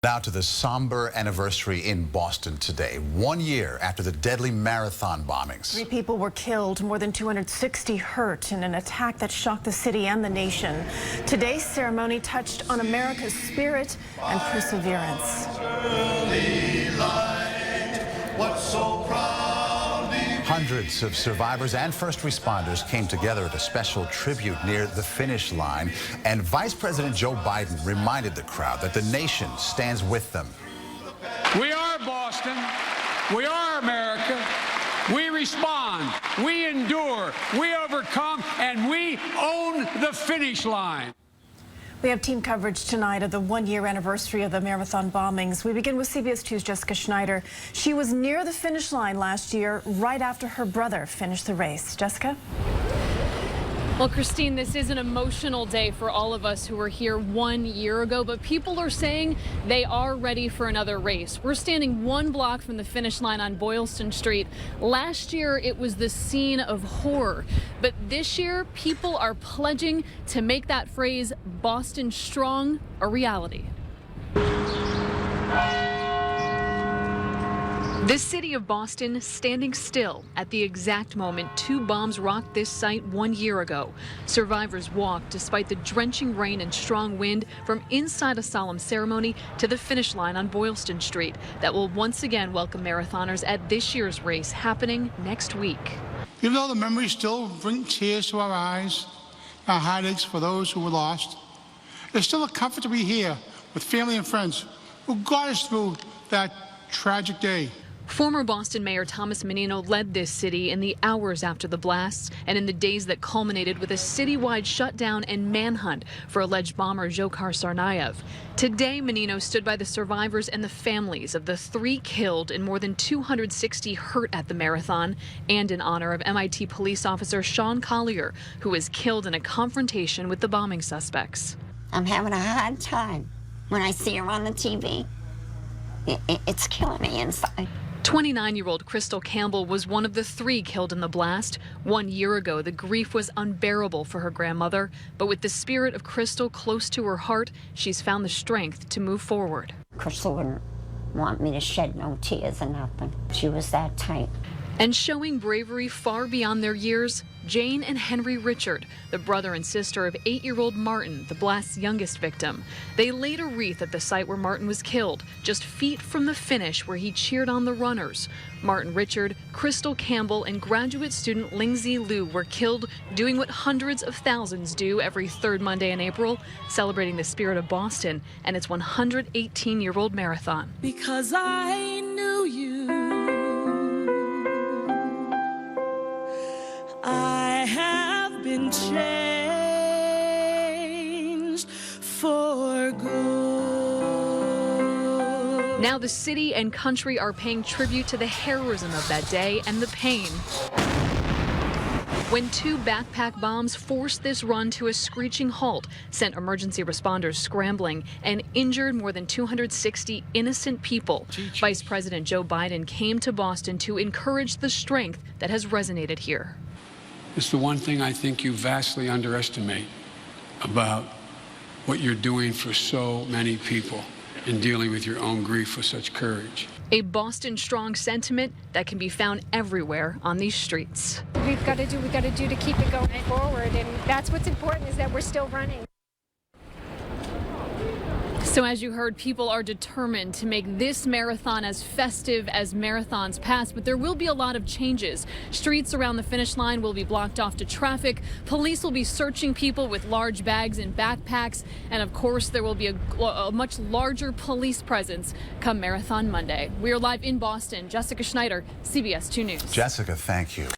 Now to the somber anniversary in Boston today, 1 year after the deadly marathon bombings. 3 people were killed, more than 260 hurt in an attack that shocked the city and the nation. Today's ceremony touched on America's spirit and perseverance. Hundreds of survivors and first responders came together at a special tribute near the finish line, and Vice President Joe Biden reminded the crowd that the nation stands with them. We are Boston. We are America. We respond. We endure. We overcome, and we own the finish line. We have team coverage tonight of the 1-year anniversary of the marathon bombings. We begin with CBS 2's Jessica Schneider. She was near the finish line last year, right after her brother finished the race. Jessica? Well, Christine, this is an emotional day for all of us who were here 1 year ago, but people are saying they are ready for another race. We're standing 1 block from the finish line on Boylston Street. Last year, it was the scene of horror, but this year, people are pledging to make that phrase, Boston Strong, a reality. The city of Boston standing still at the exact moment 2 bombs rocked this site 1 year ago. Survivors walked despite the drenching rain and strong wind from inside a solemn ceremony to the finish line on Boylston Street that will once again welcome marathoners at this year's race happening next week. Even though the memories still bring tears to our eyes, our heartaches for those who were lost, it's still a comfort to be here with family and friends who got us through that tragic day. Former Boston Mayor Thomas Menino led this city in the hours after the blasts and in the days that culminated with a citywide shutdown and manhunt for alleged bomber Dzhokhar Tsarnaev. Today, Menino stood by the survivors and the families of the 3 killed and more than 260 hurt at the marathon, and in honor of MIT police officer Sean Collier, who was killed in a confrontation with the bombing suspects. I'm having a hard time when I see her on the TV. It's killing me inside. 29-year-old Crystal Campbell was one of the 3 killed in the blast. 1 year ago, the grief was unbearable for her grandmother, but with the spirit of Crystal close to her heart, she's found the strength to move forward. Crystal wouldn't want me to shed no tears or nothing. She was that tight. And showing bravery far beyond their years, Jane and Henry Richard, the brother and sister of 8-year-old Martin, the blast's youngest victim. They laid a wreath at the site where Martin was killed, just feet from the finish where he cheered on the runners. Martin Richard, Crystal Campbell, and graduate student Lingzi Liu were killed doing what hundreds of thousands do every 3rd Monday in April, celebrating the spirit of Boston and its 118-year-old marathon. Because I knew you. I have been changed for good. Now the city and country are paying tribute to the heroism of that day and the pain. When 2 backpack bombs forced this run to a screeching halt, sent emergency responders scrambling, and injured more than 260 innocent people. Vice President Joe Biden came to Boston to encourage the strength that has resonated here. It's the one thing I think you vastly underestimate about what you're doing for so many people in dealing with your own grief with such courage. A Boston Strong sentiment that can be found everywhere on these streets. We've got to do what we got to do to keep it going forward, and that's what's important, is that we're still running. So as you heard, people are determined to make this marathon as festive as marathons past, but there will be a lot of changes. Streets around the finish line will be blocked off to traffic. Police will be searching people with large bags and backpacks. And of course, there will be a much larger police presence come Marathon Monday. We are live in Boston. Jessica Schneider, CBS 2 News. Jessica, thank you.